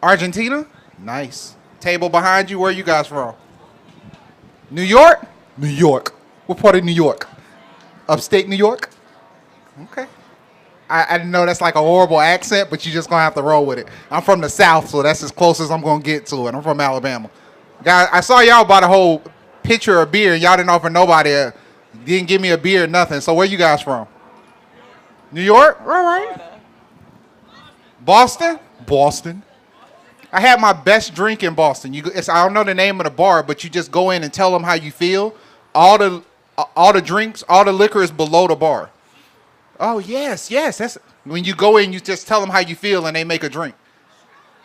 Argentina? Nice. Table behind you, where you guys from? New York? New York. What part of New York? Upstate New York? Okay. I know that's like a horrible accent, but you're just going to have to roll with it. I'm from the South, so that's as close as I'm going to get to it. I'm from Alabama. Guys, I saw y'all bought a whole pitcher of beer, and y'all didn't offer nobody. Didn't give me a beer or nothing. So where you guys from? New York? All right. Boston? Boston. I had my best drink in Boston. I don't know the name of the bar, but you just go in and tell them how you feel. All the drinks, all the liquor is below the bar. Oh, yes. That's when you go in, you just tell them how you feel, and they make a drink.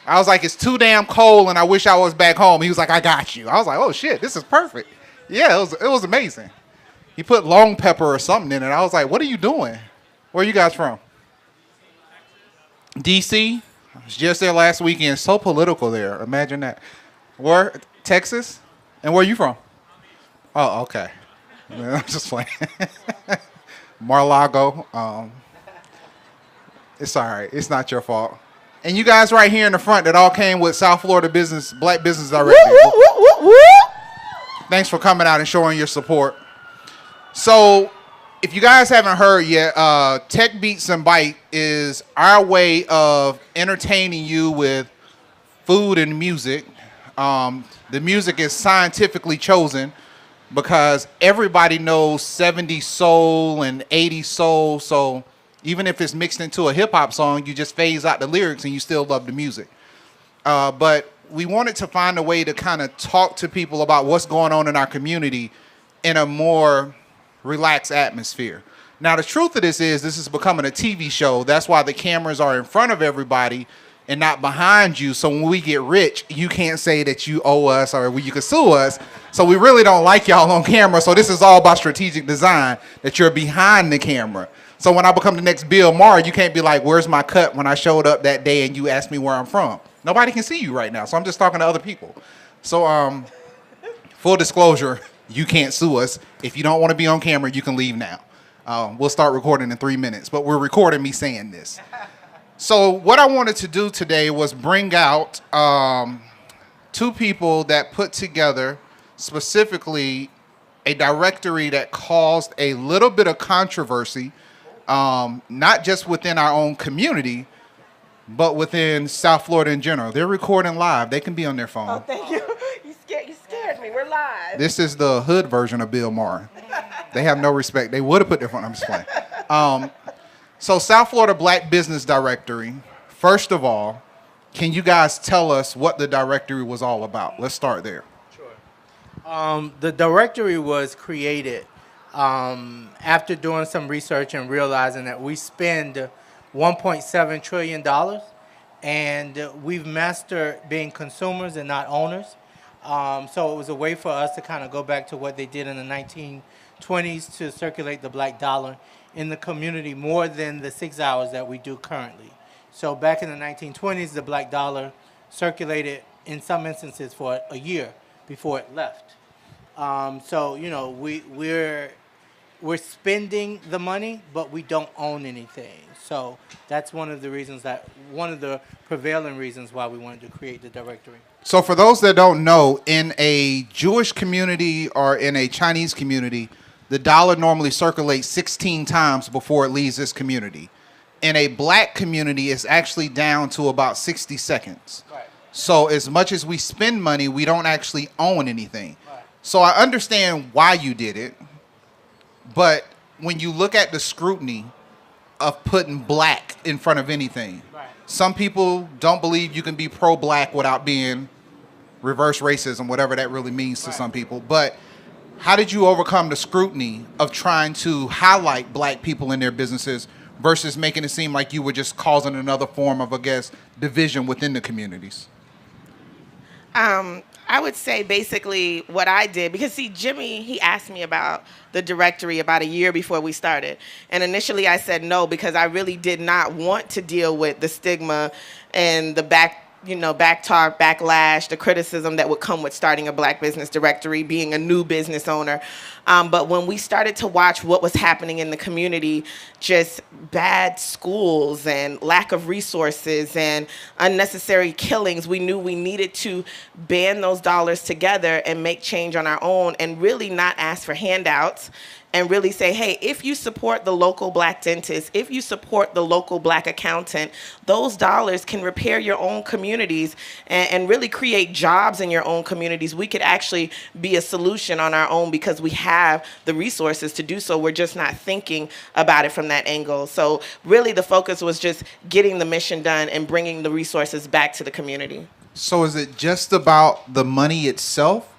I was like, it's too damn cold, and I wish I was back home. He was like, I got you. I was like, oh, shit, this is perfect. Yeah, it was amazing. He put long pepper or something in it. I was like, what are you doing? Where are you guys from? D.C.? I was just there last weekend. So political there. Imagine that. Where? Texas? And where are you from? Oh, okay. I'm just playing. Mar-a-Lago. It's all right. It's not your fault. And you guys right here in the front that all came with South Florida Black Business Directory. Thanks for coming out and showing your support. So, if you guys haven't heard yet, Tech Beats and Byte is our way of entertaining you with food and music. The music is scientifically chosen because everybody knows 70s soul and 80s soul. So even if it's mixed into a hip hop song, you just phase out the lyrics and you still love the music. But we wanted to find a way to kind of talk to people about what's going on in our community in a more relaxed atmosphere. Now, the truth of this is becoming a TV show. That's why the cameras are in front of everybody and not behind you. So when we get rich, you can't say that you owe us or you can sue us. So we really don't like y'all on camera. So this is all about strategic design, that you're behind the camera. So when I become the next Bill Maher, you can't be like, where's my cut when I showed up that day and you asked me where I'm from? Nobody can see you right now. So I'm just talking to other people. So full disclosure, you can't sue us. If you don't want to be on camera, you can leave now. We'll start recording in 3 minutes, but we're recording me saying this. So what I wanted to do today was bring out two people that put together specifically a directory that caused a little bit of controversy, not just within our own community, but within South Florida in general. They're recording live. They can be on their phone. Oh, thank you. You scared me. We're live. This is the hood version of Bill Maher. They have no respect. They would have put their phone. I'm just playing. So South Florida Black Business Directory, first of all, can you guys tell us what the directory was all about? Let's start there. Sure. The directory was created after doing some research and realizing that we spend $1.7 trillion and we've mastered being consumers and not owners. So it was a way for us to kind of go back to what they did in the 1920s to circulate the black dollar in the community more than the 6 hours that we do currently. So back in the 1920s, the black dollar circulated in some instances for a year before it left. So, you know, we're spending the money, but we don't own anything. So that's one of the prevailing reasons why we wanted to create the directory. So for those that don't know, in a Jewish community or in a Chinese community, the dollar normally circulates 16 times before it leaves this community. In a black community, it's actually down to about 60 seconds. Right. So as much as we spend money, we don't actually own anything. Right. So I understand why you did it, but when you look at the scrutiny of putting black in front of anything, right. Some people don't believe you can be pro-black without being reverse racism, whatever that really means to some people. But how did you overcome the scrutiny of trying to highlight black people in their businesses versus making it seem like you were just causing another form of, I guess, division within the communities? I would say basically what I did, because see, Jimmy, he asked me about the directory about a year before we started. And initially I said no, because I really did not want to deal with the stigma and the back talk, backlash, the criticism that would come with starting a black business directory, being a new business owner. But when we started to watch what was happening in the community, just bad schools and lack of resources and unnecessary killings, we knew we needed to band those dollars together and make change on our own and really not ask for handouts. And really say, hey, if you support the local black dentist, if you support the local black accountant, those dollars can repair your own communities and really create jobs in your own communities. We could actually be a solution on our own because we have the resources to do so. We're just not thinking about it from that angle. So really the focus was just getting the mission done and bringing the resources back to the community. So is it just about the money itself,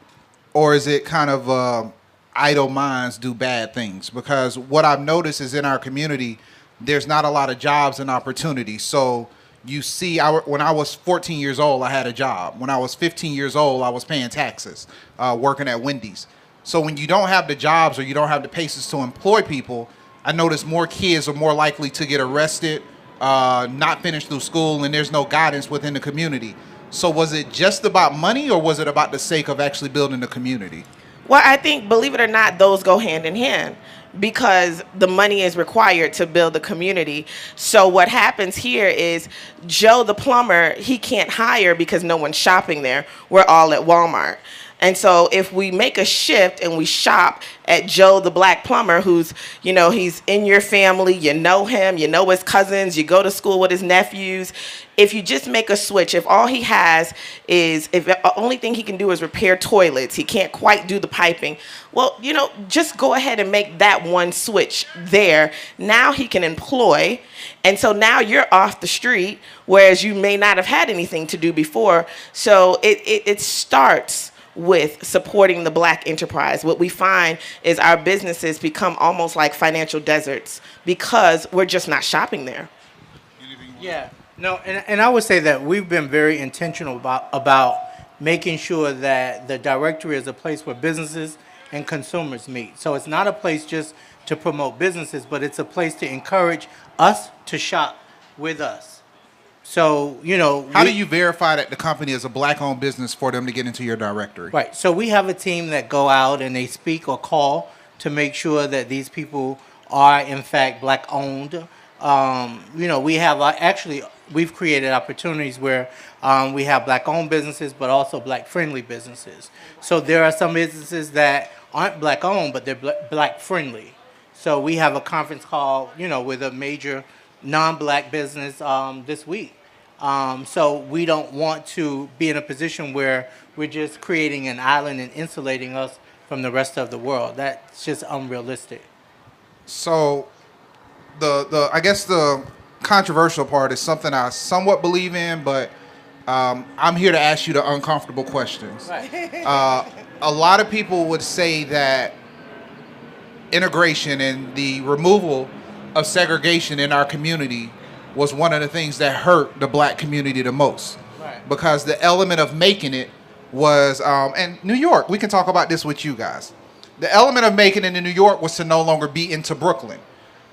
or is it kind of idle minds do bad things? Because what I've noticed is in our community, there's not a lot of jobs and opportunities. So you see, when I was 14 years old, I had a job. When I was 15 years old, I was paying taxes, working at Wendy's. So when you don't have the jobs or you don't have the paces to employ people, I notice more kids are more likely to get arrested, not finish through school, and there's no guidance within the community. So was it just about money, or was it about the sake of actually building the community? Well, I think, believe it or not, those go hand in hand because the money is required to build the community. So what happens here is Joe the plumber, he can't hire because no one's shopping there. We're all at Walmart. And so if we make a shift and we shop at Joe the black plumber, who's, he's in your family, you know him, you know his cousins, you go to school with his nephews. If you just make a switch, if all he has is, if the only thing he can do is repair toilets, he can't quite do the piping, well, just go ahead and make that one switch there. Now he can employ. And so now you're off the street, whereas you may not have had anything to do before. So it starts with supporting the black enterprise. What we find is our businesses become almost like financial deserts because we're just not shopping there. Yeah, no, and I would say that we've been very intentional about making sure that the directory is a place where businesses and consumers meet. So it's not a place just to promote businesses, but it's a place to encourage us to shop with us. So, how do you verify that the company is a black-owned business for them to get into your directory? Right. So we have a team that go out and they speak or call to make sure that these people are, in fact, black-owned. We have we've created opportunities where we have black-owned businesses, but also black-friendly businesses. So there are some businesses that aren't black-owned, but they're black-friendly. So we have a conference call, with a major non-black business this week. So we don't want to be in a position where we're just creating an island and insulating us from the rest of the world. That's just unrealistic. So I guess the controversial part is something I somewhat believe in, but I'm here to ask you the uncomfortable questions. Right. A lot of people would say that integration and the removal of segregation in our community was one of the things that hurt the black community the most. Right. Because the element of making it was, and New York, we can talk about this with you guys. The element of making it in New York was to no longer be into Brooklyn.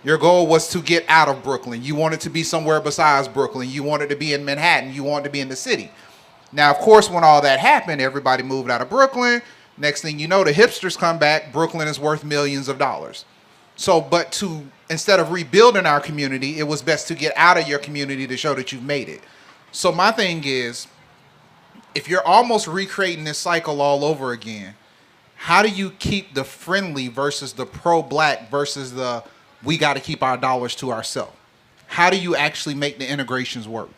Your goal was to get out of Brooklyn. You wanted to be somewhere besides Brooklyn. You wanted to be in Manhattan. You wanted to be in the city. Now, of course, when all that happened, everybody moved out of Brooklyn. Next thing you know, the hipsters come back. Brooklyn is worth millions of dollars. So, instead of rebuilding our community, it was best to get out of your community to show that you've made it. So my thing is, if you're almost recreating this cycle all over again, how do you keep the friendly versus the pro-black versus the we got to keep our dollars to ourselves? How do you actually make the integrations work?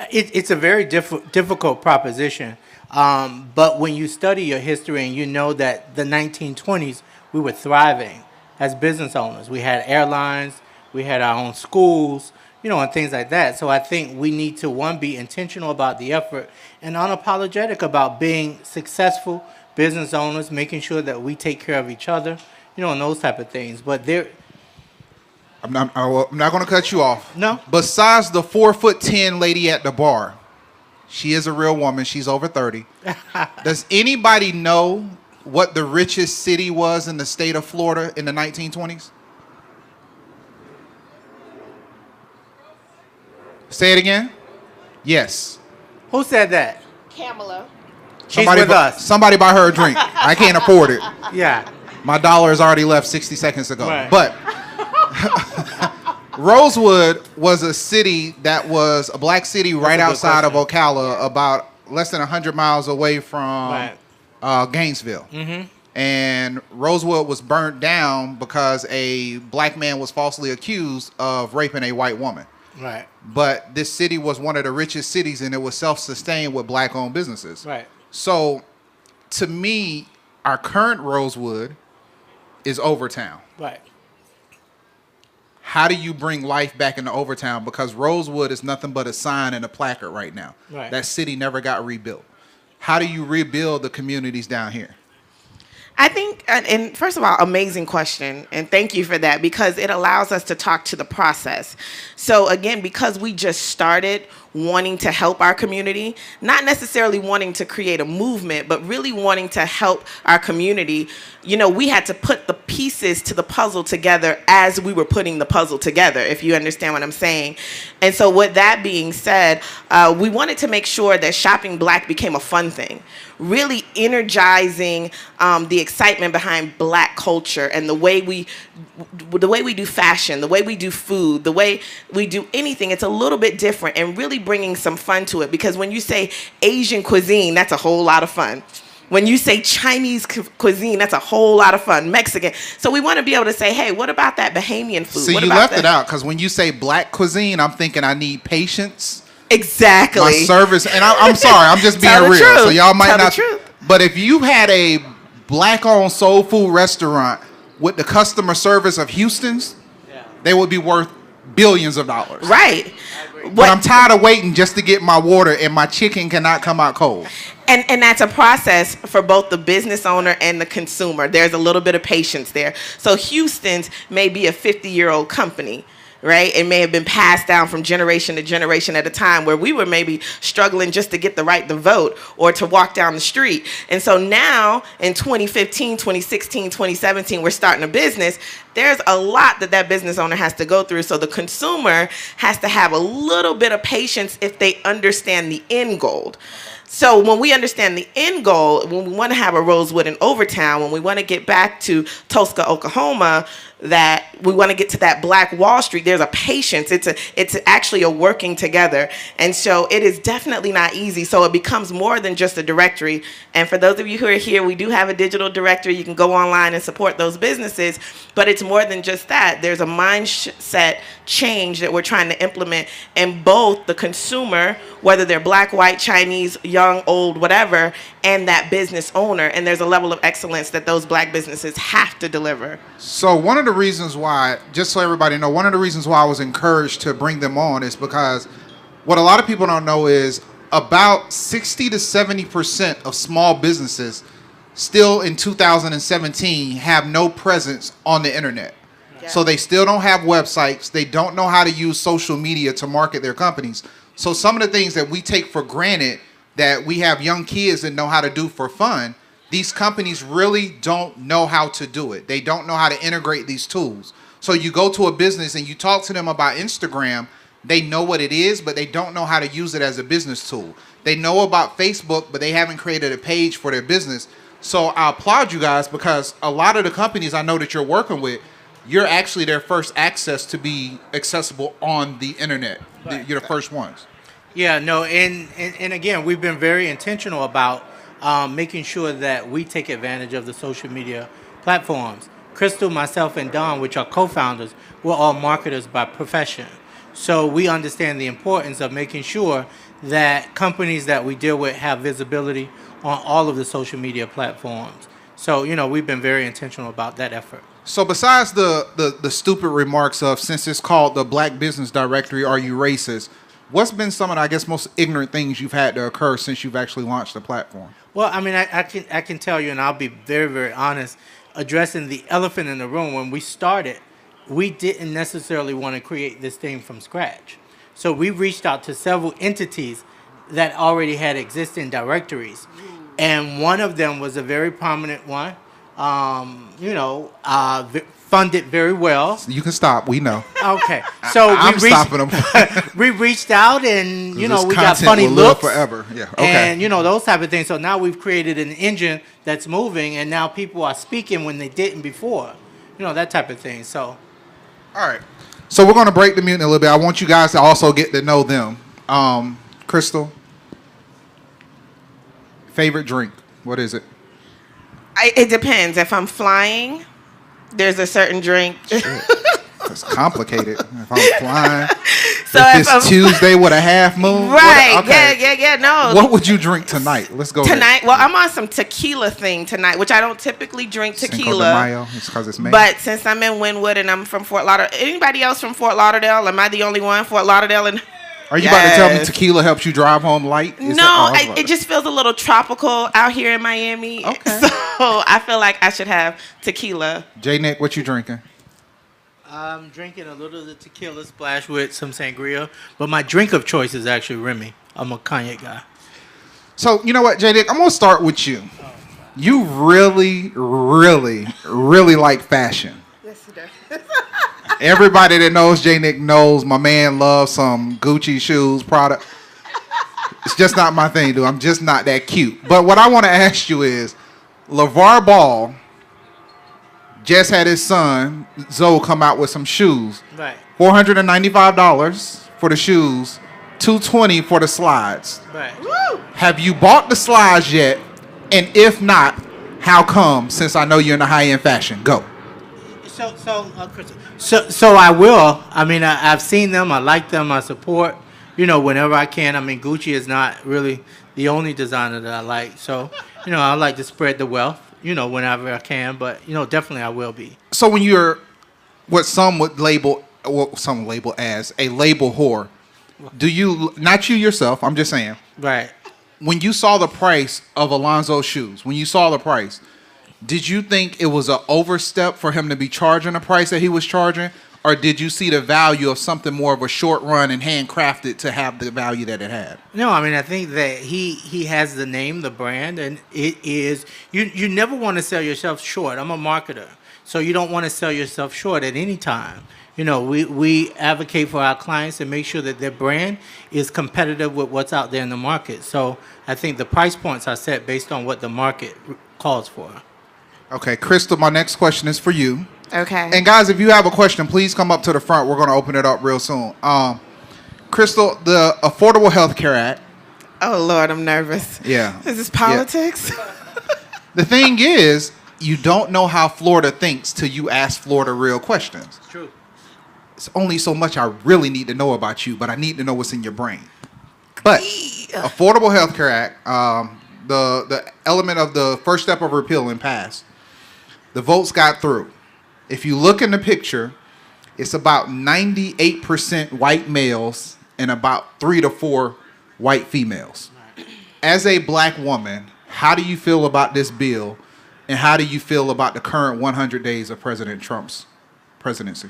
It's a very difficult proposition. But when you study your history and you know that the 1920s, we were thriving as business owners. We had airlines, we had our own schools, and things like that. So I think we need to, one, be intentional about the effort and unapologetic about being successful business owners, making sure that we take care of each other, and those type of things. But I'm not going to cut you off. No. Besides the 4'10" lady at the bar, she is a real woman. She's over 30. Does anybody know what the richest city was in the state of Florida in the 1920s? Say it again. Yes. Who said that? Kamala. She's with us. Somebody buy her a drink. I can't afford it. Yeah. My dollar has already left 60 seconds ago. Right. But Rosewood was a city that was a black city right outside of Ocala, about less than 100 miles away from Gainesville. Mm-hmm. And Rosewood was burnt down because a black man was falsely accused of raping a white woman. Right. But this city was one of the richest cities, and it was self-sustained with black-owned businesses. Right. So, to me, our current Rosewood is Overtown. Right. How do you bring life back into Overtown? Because Rosewood is nothing but a sign and a placard right now. Right. That city never got rebuilt. How do you rebuild the communities down here? I think, and first of all, amazing question, and thank you for that, because it allows us to talk to the process. So again, because we just started wanting to help our community, not necessarily wanting to create a movement, but really wanting to help our community, you know, we had to put the pieces to the puzzle together as we were putting the puzzle together, if you understand what I'm saying. And so with that being said, we wanted to make sure that shopping black became a fun thing, really energizing the excitement behind black culture and the way we do fashion, the way we do food, the way we do anything. It's a little bit different, and really bringing some fun to it, because when you say Asian cuisine, that's a whole lot of fun. When you say Chinese cuisine, that's a whole lot of fun. Mexican. So we want to be able to say, hey, what about that Bahamian food? So what you about left it out, because when you say black cuisine, I'm thinking I need patience. Exactly. My service, and I'm sorry, I'm just being Tell the real. truth. So y'all might Tell the not. truth. But if you had a black-owned soul food restaurant with the customer service of Houston's, they would be worth billions of dollars. Right. But I'm tired of waiting just to get my water, and my chicken cannot come out cold. And that's a process for both the business owner and the consumer. There's a little bit of patience there. So Houston's may be a 50-year-old company, right? It may have been passed down from generation to generation at a time, where we were maybe struggling just to get the right to vote or to walk down the street. And so now in 2015, 2016, 2017, we're starting a business. There's a lot that business owner has to go through. So the consumer has to have a little bit of patience if they understand the end goal. So when we understand the end goal, when we want to have a Rosewood in Overtown, when we want to get back to Tulsa, Oklahoma, that we want to get to that Black Wall Street, there's a patience. It's actually a working together. And so it is definitely not easy. So it becomes more than just a directory. And for those of you who are here, we do have a digital directory. You can go online and support those businesses. But it's more than just that. There's a mindset change that we're trying to implement in both the consumer, whether they're black, white, Chinese, young, old, whatever, and that business owner. And there's a level of excellence that those black businesses have to deliver. So one of the reasons why, just so everybody know, one of the reasons why I was encouraged to bring them on is because what a lot of people don't know is about 60 to 70% of small businesses still in 2017 have no presence on the internet. Yeah. So they still don't have websites. They don't know how to use social media to market their companies. So some of the things that we take for granted that we have young kids that know how to do for fun, these companies really don't know how to do it. They don't know how to integrate these tools. So you go to a business and you talk to them about Instagram, they know what it is, but they don't know how to use it as a business tool. They know about Facebook, but they haven't created a page for their business. So I applaud you guys, because a lot of the companies I know that you're working with, you're actually their first access to be accessible on the internet. Right. You're the first ones. Yeah, no, and again, we've been very intentional about making sure that we take advantage of the social media platforms. Crystal, myself, and Don, which are co-founders, we're all marketers by profession. So we understand the importance of making sure that companies that we deal with have visibility on all of the social media platforms. So, you know, we've been very intentional about that effort. So besides the stupid remarks of, since it's called the Black Business Directory, are you racist? What's been some of the, I guess, most ignorant things you've had to occur since you've actually launched the platform? Well, I mean, I can tell you, and I'll be very, very honest, addressing the elephant in the room, when we started, we didn't necessarily want to create this thing from scratch. So we reached out to several entities that already had existing directories. And one of them was a very prominent one, funded very well. You can stop. We know. Okay, so I'm stopping them. We reached out, and we got content funny will live looks forever. Yeah. Okay. and those type of things. So now we've created an engine that's moving, and now people are speaking when they didn't before. That type of thing. So, all right. So we're going to break the mutiny a little bit. I want you guys to also get to know them. Crystal, favorite drink? What is it? It depends. If I'm flying, there's a certain drink. It's complicated. If I'm flying, So if it's Tuesday with a half moon, right? Okay. Yeah. No. What would you drink tonight? Let's go Tonight, there. well, I'm on some tequila thing tonight, which I don't typically drink Cinco de tequila. Mayo. It's because it's May. But since I'm in Wynwood and I'm from Fort Lauderdale, anybody else from Fort Lauderdale? Am I the only one? Fort Lauderdale and Are you about to tell me tequila helps you drive home light? it just feels a little tropical out here in Miami. Okay. So I feel like I should have tequila. JNick, what you drinking? I'm drinking a little of the tequila splash with some sangria, but my drink of choice is actually Remy. I'm a cognac guy. So, you know what, JNick? I'm going to start with you. You really, really, really like fashion. Yes, it does. Everybody that knows JNick knows my man loves some Gucci shoes, product. It's just not my thing, dude. I'm just not that cute. But what I want to ask you is, LeVar Ball just had his son, Zoe, come out with some shoes. Right. $495 for the shoes, $220 for the slides. Right. Woo! Have you bought the slides yet? And if not, how come? Since I know you're in the high-end fashion. Go. So I will. I mean, I've seen them. I like them. I support, whenever I can. I mean, Gucci is not really the only designer that I like. So, I like to spread the wealth, whenever I can. But, definitely I will be. So when you're what some would label, some label as a label whore, do you, not you yourself, I'm just saying, Right. when you saw the price of Alonzo's shoes, when you saw the price, did you think it was an overstep for him to be charging the price that he was charging? Or did you see the value of something more of a short run and handcrafted to have the value that it had? No, I mean, I think that he has the name, the brand, and it is, you never want to sell yourself short. I'm a marketer, so you don't want to sell yourself short at any time. We advocate for our clients and make sure that their brand is competitive with what's out there in the market. So I think the price points are set based on what the market calls for. Okay, Crystal, my next question is for you. Okay. And guys, if you have a question, please come up to the front. We're going to open it up real soon. Crystal, the Affordable Health Care Act. Oh, Lord, I'm nervous. Yeah. Is this politics? Yeah. The thing is, you don't know how Florida thinks till you ask Florida real questions. True. It's only so much I really need to know about you, but I need to know what's in your brain. But Affordable Health Care Act, the element of the first step of repeal and pass, the votes got through. If you look in the picture, it's about 98% white males and about 3 to 4 white females. As a black woman, how do you feel about this bill, and how do you feel about the current 100 days of President Trump's presidency?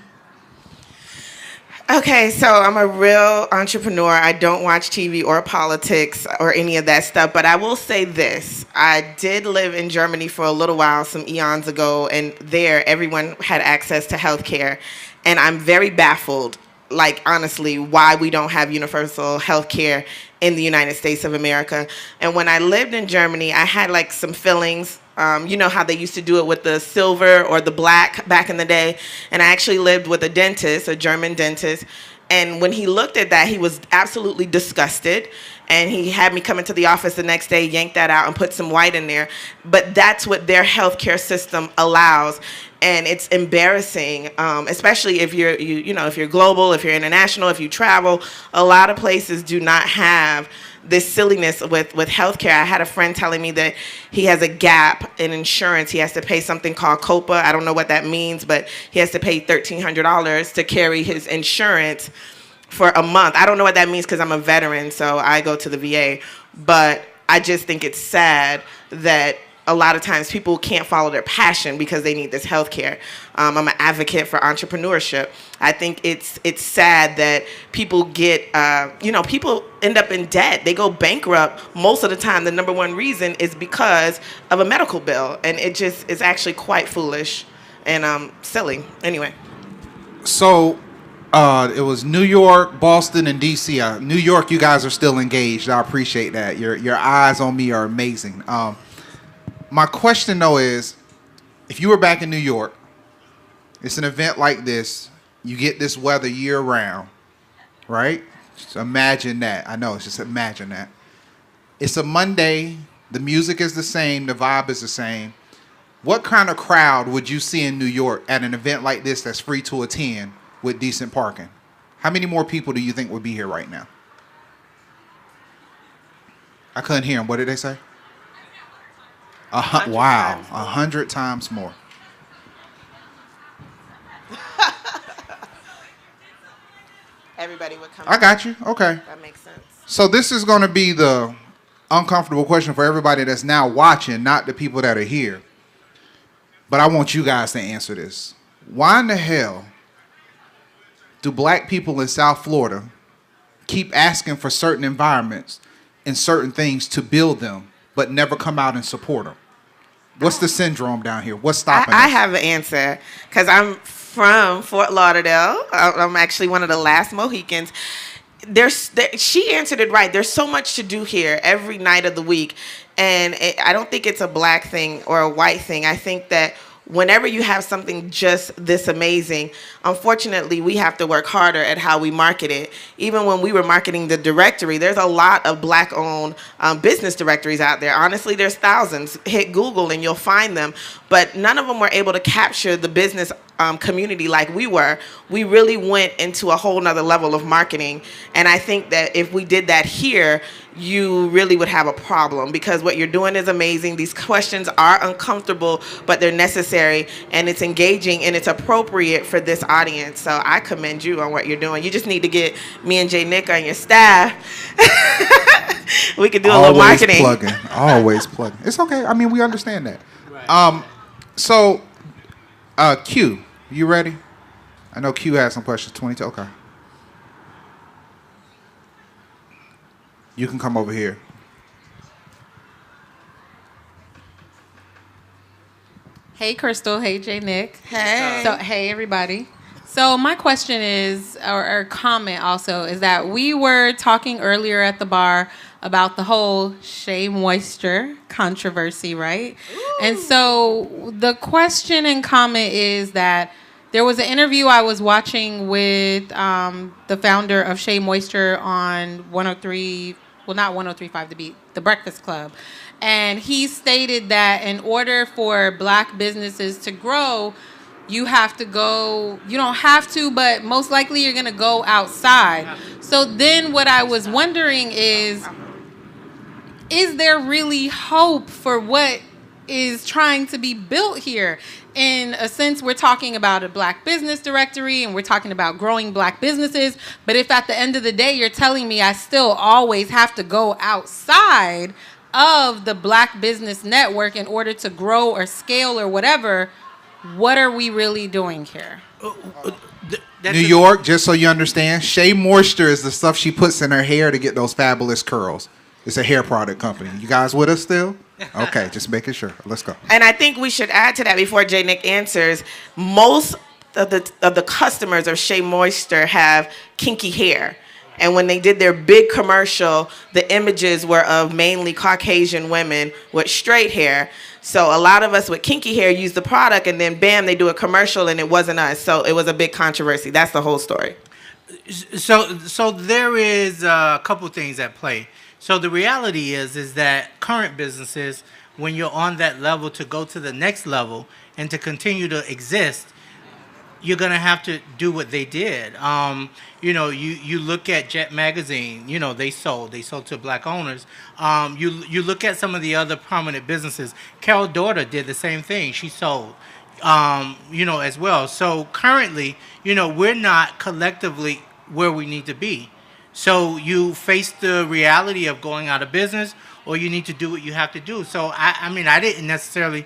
Okay, so I'm a real entrepreneur. I don't watch TV or politics or any of that stuff, but I will say this. I did live in Germany for a little while, some eons ago, and there everyone had access to health care. And I'm very baffled, like, honestly, why we don't have universal health care in the United States of America. And when I lived in Germany, I had, like, some fillings. You know how they used to do it with the silver or the black back in the day. And I actually lived with a dentist, a German dentist. And when he looked at that, he was absolutely disgusted. And he had me come into the office the next day, yank that out, and put some white in there. But that's what their healthcare system allows. And it's embarrassing, especially if if you're global, if you're international, if you travel. A lot of places do not have this silliness with healthcare. I had a friend telling me that he has a gap in insurance. He has to pay something called COPA. I don't know what that means, but he has to pay $1,300 to carry his insurance for a month. I don't know what that means because I'm a veteran, so I go to the VA. But I just think it's sad that a lot of times people can't follow their passion because they need this health care. I'm an advocate for entrepreneurship. I think it's sad that people get, people end up in debt. They go bankrupt. Most of the time, the number one reason is because of a medical bill. And it just is actually quite foolish and silly. Anyway. So it was New York, Boston, and D.C. New York, you guys are still engaged. I appreciate that. Your eyes on me are amazing. My question, though, is if you were back in New York, it's an event like this, you get this weather year-round, right? Just imagine that. I know, just imagine that. It's a Monday. The music is the same. The vibe is the same. What kind of crowd would you see in New York at an event like this that's free to attend with decent parking? How many more people do you think would be here right now? I couldn't hear them. What did they say? Wow, 100 times more. Everybody would come. I got you. Okay. That makes sense. So this is going to be the uncomfortable question for everybody that's now watching, not the people that are here. But I want you guys to answer this. Why in the hell do black people in South Florida keep asking for certain environments and certain things to build them, but never come out and support them? What's the syndrome down here? What's stopping us? I have an answer because I'm from Fort Lauderdale. I'm actually one of the last Mohicans. She answered it right. There's so much to do here every night of the week. And I don't think it's a black thing or a white thing. I think that whenever you have something just this amazing, unfortunately, we have to work harder at how we market it. Even when we were marketing the directory, there's a lot of black-owned business directories out there. Honestly, there's thousands. Hit Google and you'll find them. But none of them were able to capture the business community like we were. We really went into a whole nother level of marketing. And I think that if we did that here, you really would have a problem because what you're doing is amazing. These questions are uncomfortable, but they're necessary, and it's engaging, and it's appropriate for this audience. So I commend you on what you're doing. You just need to get me and JNick on your staff. We could do a little marketing. Always plugging. It's okay. I mean, we understand that. Right. So, Q, you ready? I know Q has some questions. 22. Okay. You can come over here. Hey, Crystal. Hey, JNick. Hey. So, hey, everybody. So my question is, or comment also, is that we were talking earlier at the bar about the whole Shea Moisture controversy, right? Ooh. And so the question and comment is that there was an interview I was watching with the founder of Shea Moisture on 103, well, not 103.5 The Breakfast Club. And he stated that in order for black businesses to grow, you have to go, you don't have to, but most likely you're going to go outside. So then what I was wondering is there really hope for what is trying to be built here? In a sense, we're talking about a black business directory and we're talking about growing black businesses. But if at the end of the day, you're telling me I still always have to go outside of the black business network in order to grow or scale or whatever, what are we really doing here? New York, just so you understand, Shea Moisture is the stuff she puts in her hair to get those fabulous curls. It's a hair product company. You guys with us still? Okay, just making sure. Let's go. And I think we should add to that before JNick answers. Most of the customers of Shea Moisture have kinky hair. And when they did their big commercial, the images were of mainly Caucasian women with straight hair. So a lot of us with kinky hair use the product, and then bam, they do a commercial, and it wasn't us. So it was a big controversy. That's the whole story. So there is a couple things at play. So the reality is that current businesses, when you're on that level to go to the next level and to continue to exist, you're going to have to do what they did. You look at Jet Magazine, they sold to black owners. You look at some of the other prominent businesses. Carol Daughter did the same thing. She sold, as well. So currently, we're not collectively where we need to be. So you face the reality of going out of business, or you need to do what you have to do. So I mean, I didn't necessarily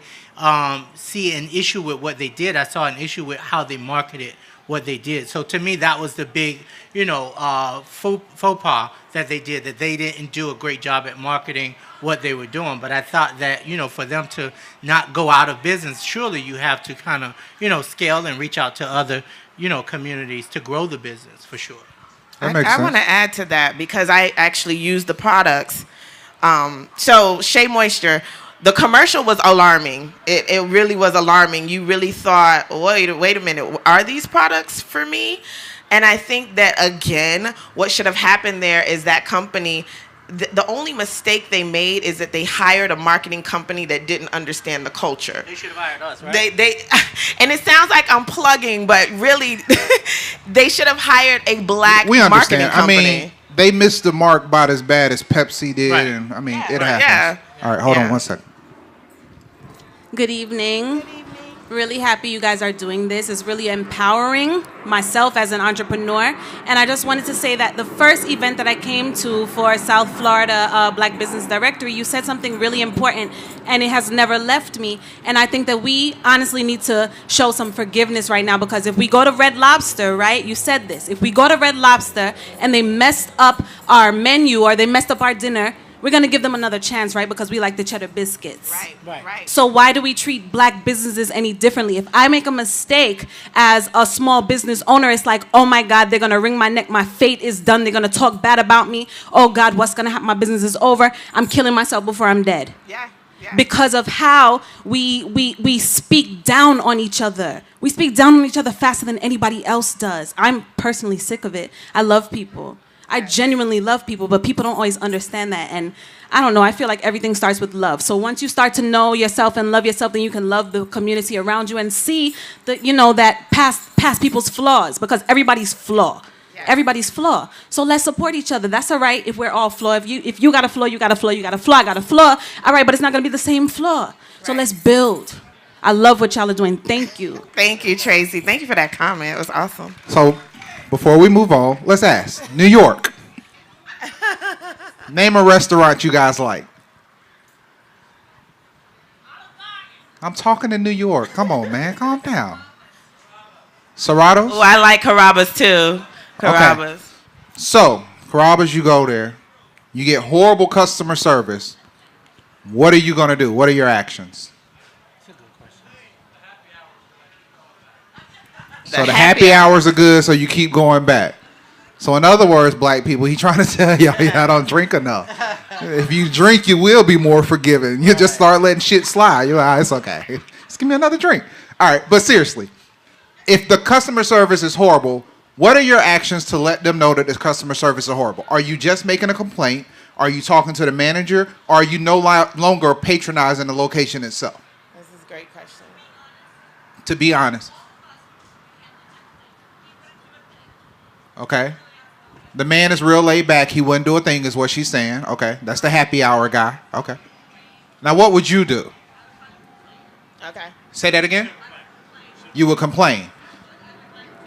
see an issue with what they did. I saw an issue with how they marketed what they did. So to me, that was the big, faux pas that they did, that they didn't do a great job at marketing what they were doing. But I thought that, for them to not go out of business, surely you have to kind of, scale and reach out to other, communities to grow the business for sure. That makes I sense. want to add to that because I actually use the products. So Shea Moisture, the commercial was alarming. It really was alarming. You really thought, wait a minute, are these products for me? And I think that, again, what should have happened there is that company, the only mistake they made is that they hired a marketing company that didn't understand the culture. They should have hired us, right? They and it sounds like I'm plugging, but really, they should have hired a black We marketing understand. company. I mean, they missed the mark about as bad as Pepsi did, Right. and I mean, Yeah, it right. happens. All right, hold on Yeah. 1 second. Good evening. Really happy you guys are doing this. It's really empowering myself as an entrepreneur. And I just wanted to say that the first event that I came to for South Florida Black Business Directory, you said something really important, and it has never left me. And I think that we honestly need to show some forgiveness right now, because if we go to Red Lobster, right, you said this, if we go to Red Lobster and they messed up our menu or they messed up our dinner, we're going to give them another chance, right, because we like the cheddar biscuits. Right. So why do we treat black businesses any differently? If I make a mistake as a small business owner, it's like, oh my God, they're gonna wring my neck. My fate is done. They're gonna talk bad about me. Oh God, what's gonna happen? My business is over. I'm killing myself before I'm dead. Yeah. Because of how we speak down on each other. We speak down on each other faster than anybody else does. I'm personally sick of it. I love people. I genuinely love people, but people don't always understand that. And I don't know, I feel like everything starts with love. So once you start to know yourself and love yourself, then you can love the community around you and see that past people's flaws, because everybody's flaw. Yeah. Everybody's flaw. So let's support each other. That's all right if we're all flawed. If you got a flaw, you got a flaw, you got a flaw, I got a flaw. All right, but it's not going to be the same flaw. So let's build. I love what y'all are doing. Thank you. Thank you, Tracy. Thank you for that comment. It was awesome. So, before we move on, let's ask. New York. Name a restaurant you guys like. I'm talking to New York. Come on, man. Calm down. Serratos? Oh, I like Carrabba's too. Carrabba's. Okay. So, Carrabba's, you go there. You get horrible customer service. What are you going to do? What are your actions? So the happy hours are good, so you keep going back. So in other words, black people, he's trying to tell y'all don't drink enough. If you drink, you will be more forgiving. You just start letting shit slide. You're like, it's okay. Just give me another drink. All right, but seriously, if the customer service is horrible, what are your actions to let them know that the customer service is horrible? Are you just making a complaint? Are you talking to the manager? Or are you no longer patronizing the location itself? This is a great question. To be honest. Okay. The man is real laid back. He wouldn't do a thing, is what she's saying. Okay. That's the happy hour guy. Okay. Now, what would you do? Okay. Say that again? You would complain.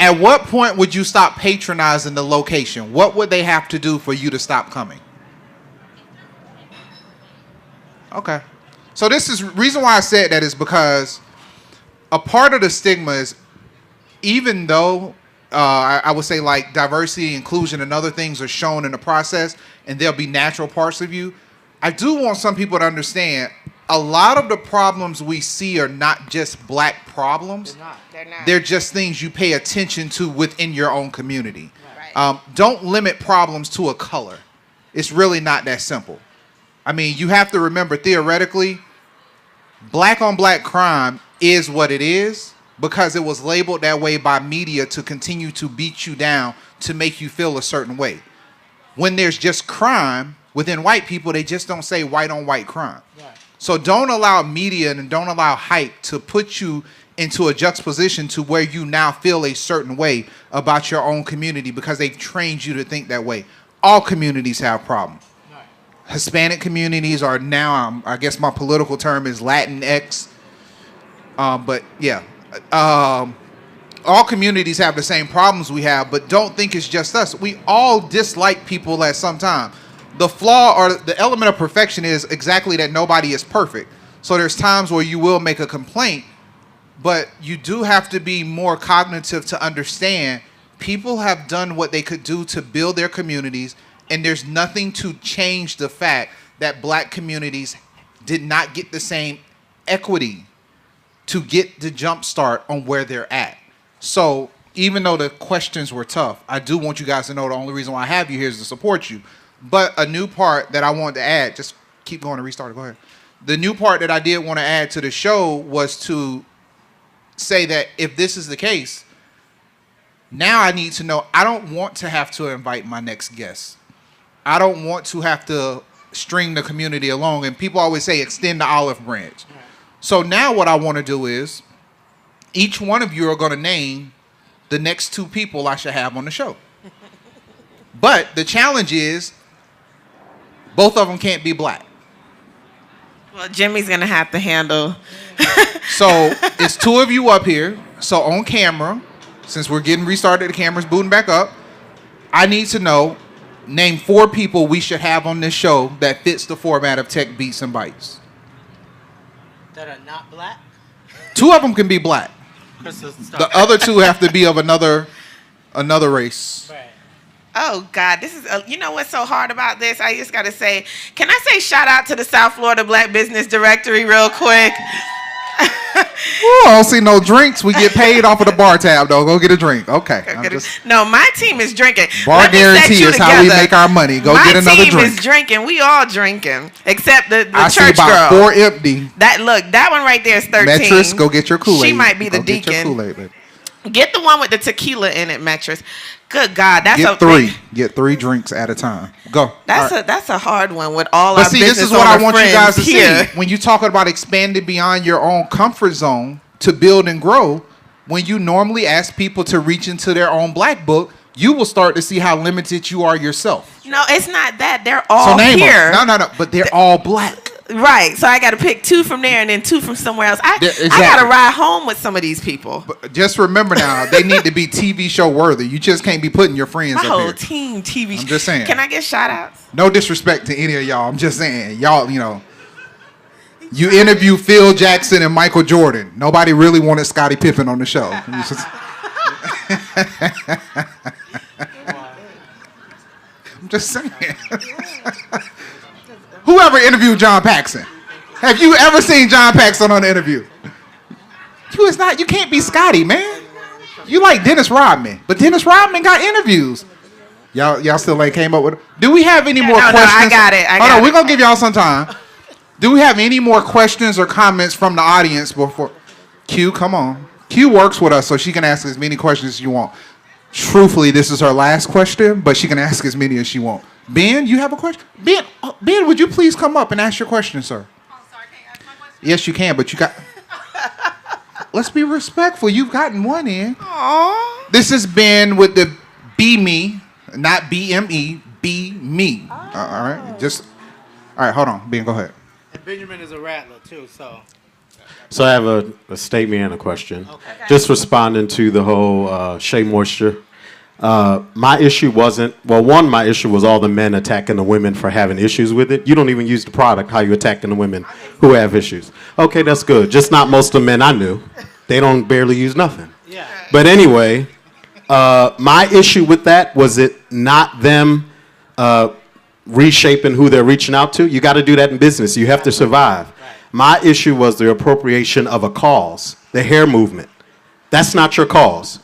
At what point would you stop patronizing the location? What would they have to do for you to stop coming? Okay. So this is reason why I said that is because a part of the stigma is, even though I would say like diversity, inclusion, and other things are shown in the process, and there'll be natural parts of you, I do want some people to understand a lot of the problems we see are not just black problems. They're not. They're just things you pay attention to within your own community. Right. Don't limit problems to a color. It's really not that simple. I mean, you have to remember, theoretically, black on black crime is what it is because it was labeled that way by media to continue to beat you down to make you feel a certain way. When there's just crime within white people, they just don't say white on white crime. Right. So don't allow media and don't allow hype to put you into a juxtaposition to where you now feel a certain way about your own community because they've trained you to think that way. All communities have problems. Right. Hispanic communities are now, I guess my political term is Latinx. But yeah, all communities have the same problems we have, but don't think it's just us. We all dislike people at some time. the flaw or the element of perfection is exactly that nobody is perfect. So there's times where you will make a complaint, but you do have to be more cognitive to understand people have done what they could do to build their communities, and there's nothing to change the fact that black communities did not get the same equity to get the jump start on where they're at. So even though the questions were tough, I do want you guys to know the only reason why I have you here is to support you. But a new part that I wanted to add, just keep going and restart it, go ahead. The new part that I did want to add to the show was to say that if this is the case, now I need to know, I don't want to have to invite my next guest. I don't want to have to string the community along. And people always say extend the olive branch. So now what I want to do is each one of you are going to name the next 2 people I should have on the show. But the challenge is both of them can't be black. Well, Jimmy's going to have to handle. So it's 2 of you up here. So on camera, since we're getting restarted, the camera's booting back up, I need to know, name 4 people we should have on this show that fits the format of Tech Beats and Bytes. That are not black? 2 of them can be black. The other 2 have to be of another race. Right. Oh, God, this is, you know what's so hard about this? I just got to say, can I say shout out to the South Florida Black Business Directory real quick? Ooh, I don't see no drinks. We get paid off of the bar tab, though. Go get a drink. Okay. No, my team is drinking. Bar guarantee is how we make our money. Go get another drink. My team is drinking. We all drinking, except the I church see about girl. 4 empty. That one right there is 13. Metris, go get your Kool-Aid. She might be the go deacon. Get your Kool-Aid, baby. Get the one with the tequila in it, Metris. Good God, that's get 3. Get 3 drinks at a time. Go. That's a hard one with all but our see, business this is what I want you guys to here. see. When you talk about expanding beyond your own comfort zone to build and grow, when you normally ask people to reach into their own black book, you will start to see how limited you are yourself. No, it's not that. They're all so name here. Them. No. But they're all black. Right. So I got to pick 2 from there and then 2 from somewhere else. Exactly. I got to ride home with some of these people. But just remember now, they need to be TV show worthy. You just can't be putting your friends My up whole here. team TV show. I'm just saying. Can I get shout outs? No disrespect to any of y'all. I'm just saying. Y'all, you interview Phil Jackson and Michael Jordan. Nobody really wanted Scottie Pippen on the show. I'm just saying. Whoever interviewed John Paxson? Have you ever seen John Paxson on an interview? You can't be Scotty, man. You like Dennis Rodman, but Dennis Rodman got interviews. Y'all still ain't came up with. Do we have any more questions? No, I got it. Hold on, we're gonna give y'all some time. Do we have any more questions or comments from the audience before? Q, come on. Q works with us, so she can ask as many questions as you want. Truthfully, this is her last question, but she can ask as many as she wants. Ben, you have a question? Ben, would you please come up and ask your question, sir? Oh, sorry, can't I ask my question? Yes, you can, but you got... Let's be respectful. You've gotten one in. Aww. This has been with the Be Me, not BME, Be Me. All right? All right, hold on. Ben, go ahead. And Benjamin is a rattler, too, so... So I have a statement and a question. Okay. Just responding to the whole Shea Moisture. My issue wasn't, my issue was all the men attacking the women for having issues with it. You don't even use the product, how you attacking the women who have issues. Okay, that's good. Just not most of the men I knew. They don't barely use nothing. Yeah. But anyway, my issue with that was it not them reshaping who they're reaching out to. You got to do that in business. You have to survive. My issue was the appropriation of a cause, the hair movement. That's not your cause.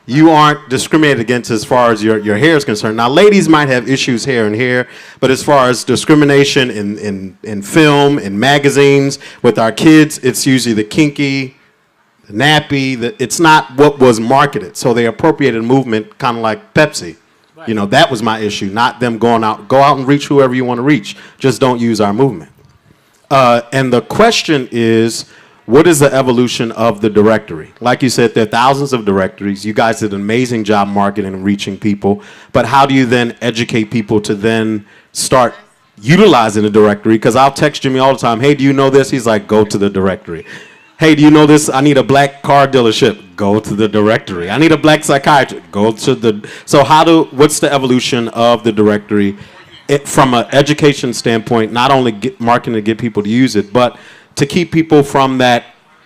You aren't discriminated against as far as your hair is concerned. Now, ladies might have issues here and here, but as far as discrimination in film, in magazines, with our kids, it's usually the kinky, the nappy. It's not what was marketed. So they appropriated movement kind of like Pepsi. Right. That was my issue, not them go out and reach whoever you want to reach. Just don't use our movement. And the question is, what is the evolution of the directory? Like you said, there are thousands of directories. You guys did an amazing job marketing and reaching people. But how do you then educate people to then start utilizing the directory? Because I'll text Jimmy all the time, hey, do you know this? He's like, go to the directory. Hey, do you know this? I need a black car dealership. Go to the directory. I need a black psychiatrist. Go to the... So what's the evolution of the directory? from an education standpoint, not only marketing to get people to use it, but to keep people from that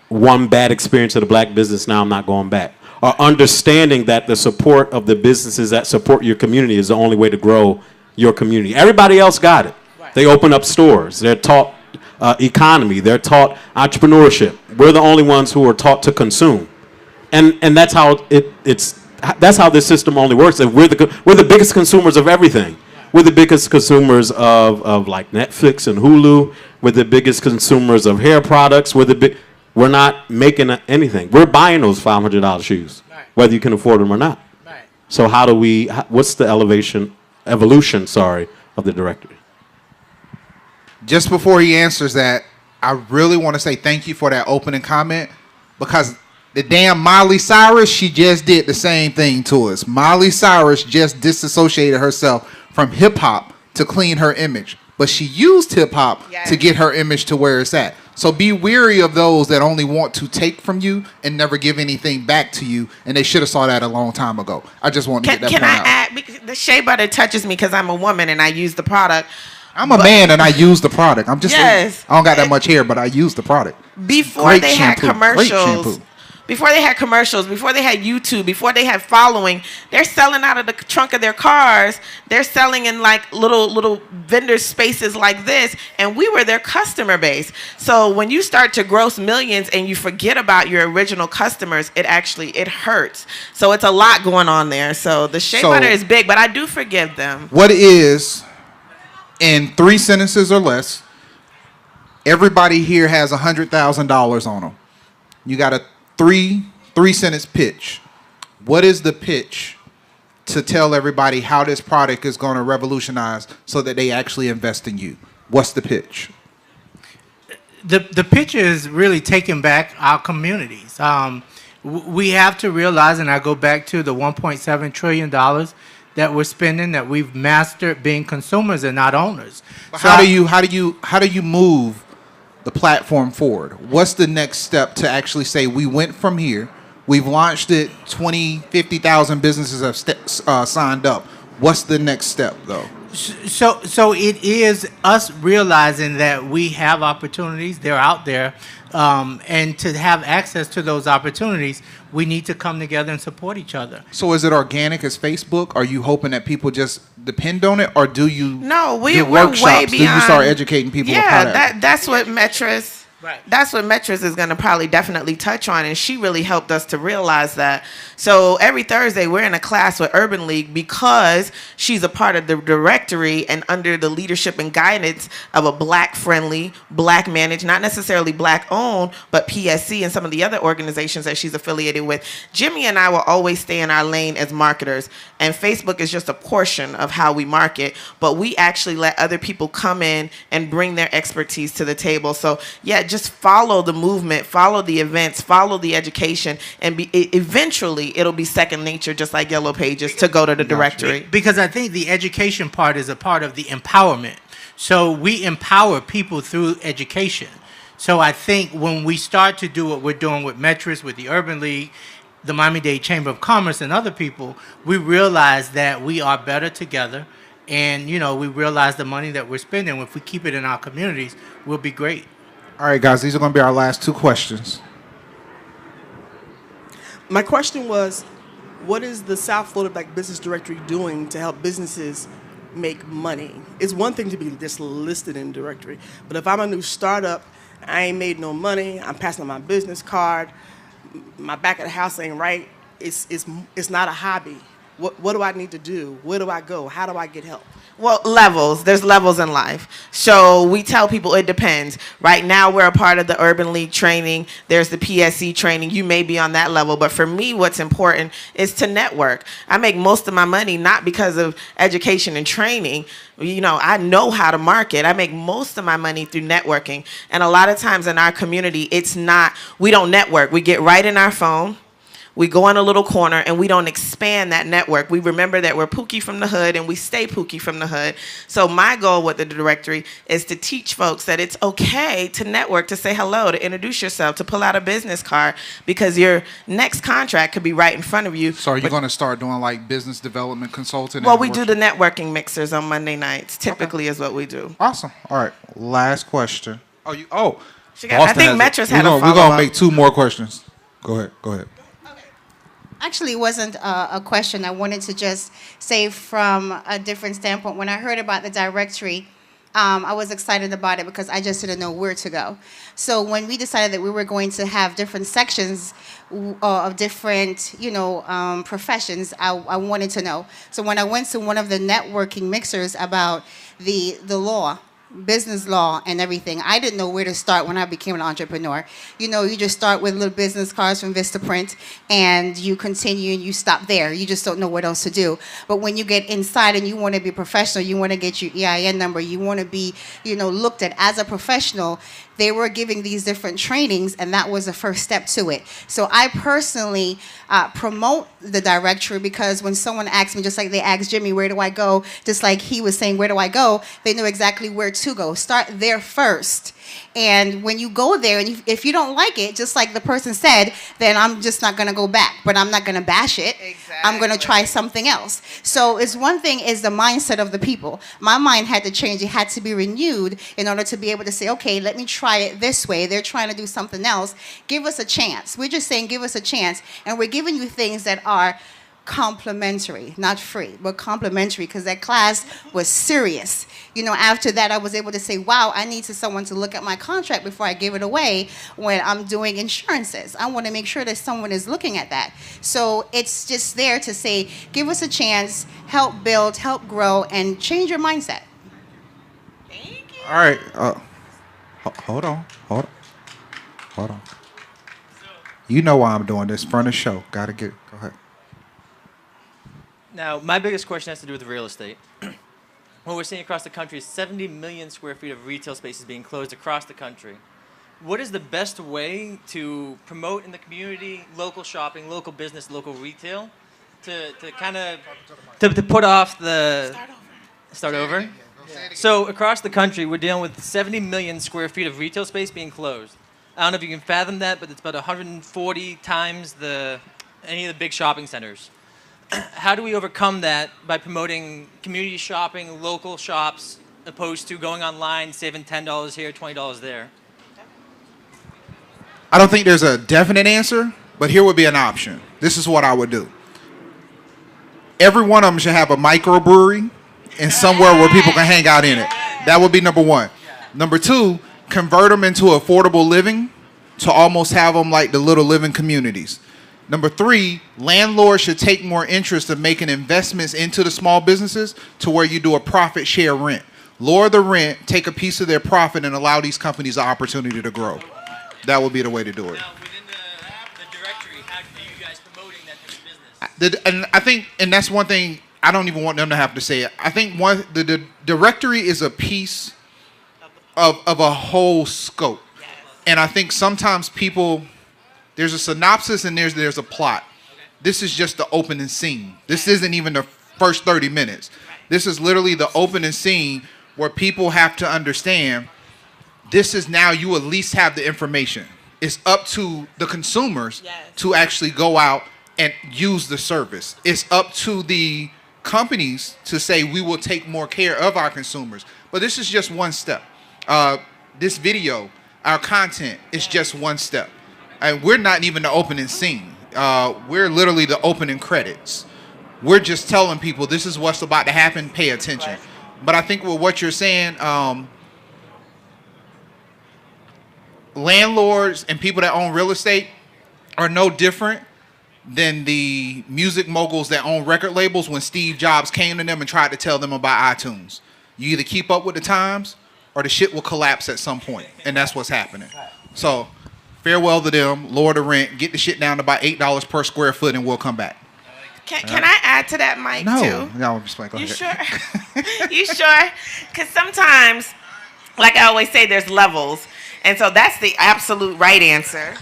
one bad experience of the black business, now I'm not going back. Or understanding that the support of the businesses that support your community is the only way to grow your community. Everybody else got it. They open up stores. They're taught economy. They're taught entrepreneurship. We're the only ones who are taught to consume. And that's how that's how this system only works. And we're the biggest consumers of everything. We're the biggest consumers of like Netflix and Hulu. We're the biggest consumers of hair products. We're not making anything. We're buying those $500 shoes, whether you can afford them or not. Right. So what's the evolution, of the directory? Just before he answers that, I really want to say thank you for that opening comment, because the damn Miley Cyrus, she just did the same thing to us. Miley Cyrus just disassociated herself from hip-hop to clean her image, but she used hip-hop to get her image to where it's at. So be weary of those that only want to take from you and never give anything back to you, and they should have saw that a long time ago. I just want to get that point out. Can I add, because the shea butter touches me because I'm a woman and I use the product. I'm a man and I use the product. I'm just I don't got that much hair, but I use the product. Before they had commercials, before they had YouTube, before they had following, they're selling out of the trunk of their cars. They're selling in like little vendor spaces like this, and we were their customer base. So when you start to gross millions and you forget about your original customers, it hurts. So it's a lot going on there. So the shea butter is big, but I do forgive them. What is, in 3 sentences or less, everybody here has $100,000 on them. You got a three-sentence pitch. What is the pitch to tell everybody how this product is going to revolutionize so that they actually invest in you? What's the pitch? The pitch is really taking back our communities. We have to realize, and I go back to the $1.7 trillion that we're spending, that we've mastered being consumers and not owners. But how do you move the platform forward? What's the next step to actually say we went from here, we've launched it, 50,000 businesses have signed up. What's the next step though? So it is us realizing that we have opportunities, they're out there, and to have access to those opportunities, we need to come together and support each other. So is it organic as Facebook? Are you hoping that people just depend on it, or do you we're workshops? Way beyond. Do you start educating people? That's what Metris. Right. That's what Metris is going to probably definitely touch on, and she really helped us to realize that. So every Thursday we're in a class with Urban League because she's a part of the directory and under the leadership and guidance of a black-friendly, black-managed, not necessarily black-owned, but PSC and some of the other organizations that she's affiliated with. Jimmy and I will always stay in our lane as marketers, and Facebook is just a portion of how we market, but we actually let other people come in and bring their expertise to the table. So just follow the movement, follow the events, follow the education, and eventually it'll be second nature, just like Yellow Pages, to go to the directory. Because I think the education part is a part of the empowerment. So we empower people through education. So I think when we start to do what we're doing with Metris, with the Urban League, the Miami-Dade Chamber of Commerce, and other people, we realize that we are better together. And, we realize the money that we're spending, if we keep it in our communities, we'll be great. All right, guys, these are going to be our last 2 questions. My question was, what is the South Florida Black Business Directory doing to help businesses make money? It's one thing to be just listed in the directory, but if I'm a new startup, I ain't made no money, I'm passing on my business card, my back of the house ain't right, it's not a hobby. What do I need to do? Where do I go? How do I get help? Well, levels. There's levels in life. So we tell people it depends. Right now, we're a part of the Urban League training. There's the PSC training. You may be on that level. But for me, what's important is to network. I make most of my money not because of education and training. I know how to market. I make most of my money through networking. And a lot of times in our community, we don't network. We get right in our phone. We go in a little corner and we don't expand that network. We remember that we're Pookie from the hood and we stay Pookie from the hood. So my goal with the directory is to teach folks that it's okay to network, to say hello, to introduce yourself, to pull out a business card, because your next contract could be right in front of you. So are you going to start doing like business development consulting? Well, we do the networking mixers on Monday nights, typically, is what we do. Awesome. All right. Last question. I think Metra's had a follow-up. We're going to make 2 more questions. Go ahead. Actually, it wasn't a question. I wanted to just say from a different standpoint. When I heard about the directory, I was excited about it because I just didn't know where to go. So when we decided that we were going to have different sections of different, professions, I wanted to know. So when I went to one of the networking mixers about the law, business law and everything, I didn't know where to start when I became an entrepreneur. You just start with little business cards from Vistaprint and you continue and you stop there. You just don't know what else to do. But when you get inside and you want to be professional, you want to get your EIN number, you want to be, looked at as a professional, they were giving these different trainings, and that was the first step to it. So I personally promote the directory because when someone asks me, just like they asked Jimmy, where do I go? Just like he was saying, where do I go? They know exactly where to go. Start there first. And when you go there, and if you don't like it, just like the person said, then I'm just not going to go back. But I'm not going to bash it. Exactly. I'm going to try something else. So it's one thing is the mindset of the people. My mind had to change. It had to be renewed in order to be able to say, okay, let me try it this way. They're trying to do something else. Give us a chance. We're just saying give us a chance. And we're giving you things that are complimentary, not free, but complimentary, because that class was serious. After that, I was able to say, wow, I need someone to look at my contract before I give it away when I'm doing insurances. I want to make sure that someone is looking at that. So it's just there to say, give us a chance, help build, help grow, and change your mindset. Thank you. All right. Hold on. You know why I'm doing this. Front of show. Go ahead. Now, my biggest question has to do with real estate. What we're seeing across the country is 70 million square feet of retail spaces being closed across the country. What is the best way to promote in the community local shopping, local business, local retail, to kind of to put off the start over? So across the country, we're dealing with 70 million square feet of retail space being closed. I don't know if you can fathom that, but it's about 140 times any of the big shopping centers. How do we overcome that by promoting community shopping, local shops, opposed to going online, saving $10 here, $20 there? I don't think there's a definite answer, but here would be an option. This is what I would do. Every one of them should have a microbrewery and somewhere where people can hang out in it. That would be number 1. Number 2, convert them into affordable living to almost have them like the little living communities. Number 3, landlords should take more interest in making investments into the small businesses to where you do a profit share rent. Lower the rent, take a piece of their profit, and allow these companies the opportunity to grow. That would be the way to do it. Now, within the directory, how are you guys promoting that type of business? And I think, and that's one thing, I don't even want them to have to say it. I think the directory is a piece of a whole scope. And I think sometimes people... There's a synopsis and there's a plot. This is just the opening scene. This isn't even the first 30 minutes. This is literally the opening scene where people have to understand this is now you at least have the information. It's up to the consumers to actually go out and use the service. It's up to the companies to say we will take more care of our consumers. But this is just one step. This video, our content is just one step. And we're not even the opening scene. We're literally the opening credits. We're just telling people this is what's about to happen. Pay attention. Right. But I think with what you're saying, landlords and people that own real estate are no different than the music moguls that own record labels when Steve Jobs came to them and tried to tell them about iTunes. You either keep up with the times or the shit will collapse at some point. And that's what's happening. So... farewell to them, lower the rent, get the shit down to about $8 per square foot, and we'll come back. Can I add to that, Mike, too? No, I'm just playing. Go ahead. Sure? You sure? Because sometimes, like I always say, there's levels. And so that's the absolute right answer.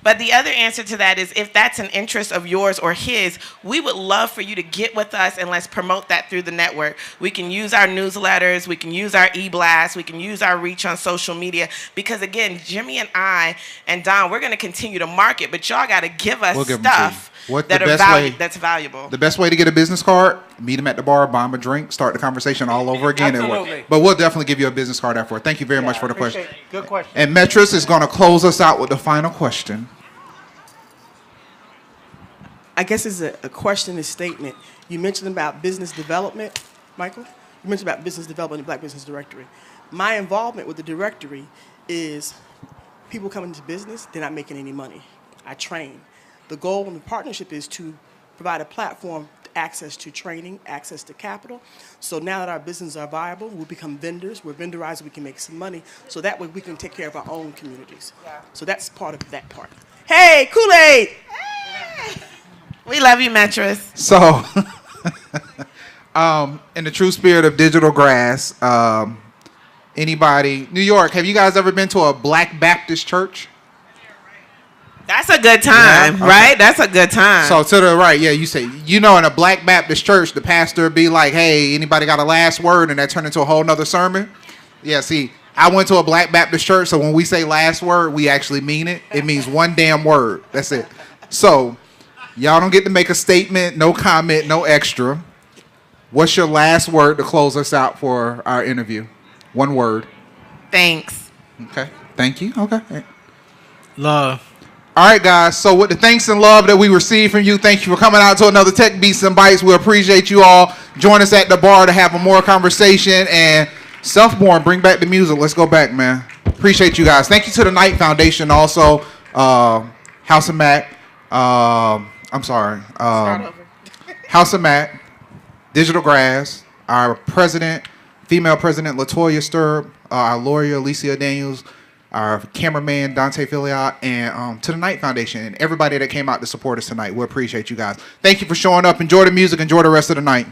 But the other answer to that is if that's an interest of yours or his, we would love for you to get with us and let's promote that through the network. We can use our newsletters, we can use our e-blasts, we can use our reach on social media, because again, Jimmy and I and Don, we're going to continue to market, but y'all got to give us stuff that's valuable. The best way to get a business card, meet him at the bar, buy him a drink, start the conversation all over again. Absolutely. But we'll definitely give you a business card afterward. Thank you very much for the question. Good question. And Metris is going to close us out with the final question. I guess it's a question, a statement. You mentioned about business development, Michael. You mentioned about business development and Black Business Directory. My involvement with the directory is people coming into business, they're not making any money. I train. The goal and the partnership is to provide a platform, access to training, access to capital. So now that our businesses are viable, we'll become vendors. We're vendorized, we can make some money. So that way we can take care of our own communities. Yeah. So that's part of that part. Hey, Kool-Aid! Hey. We love you, Metris. So, in the true spirit of digital grass, anybody, New York, have you guys ever been to a Black Baptist church? That's a good time, yeah? Okay. Right? That's a good time. So to the right, yeah, you say, in a Black Baptist church, the pastor would be like, hey, anybody got a last word? And that turned into a whole nother sermon. Yeah, see, I went to a Black Baptist church, so when we say last word, we actually mean it. It means one damn word. That's it. So y'all don't get to make a statement, no comment, no extra. What's your last word to close us out for our interview? One word. Thanks. Okay. Thank you. Okay. Love. All right, guys. So with the thanks and love that we received from you, thank you for coming out to another Tech Beats and Bytes. We appreciate you all. Join us at the bar to have a more conversation. And Self-Born, bring back the music. Let's go back, man. Appreciate you guys. Thank you to the Knight Foundation also. House of Mac. I'm sorry. House of Mac. Digital Grass. Our president, female president, Latoya Sturb. Our lawyer, Alicia Daniels. Our cameraman, Dante Filiot, and to the Knight Foundation, and everybody that came out to support us tonight. We appreciate you guys. Thank you for showing up. Enjoy the music. Enjoy the rest of the night.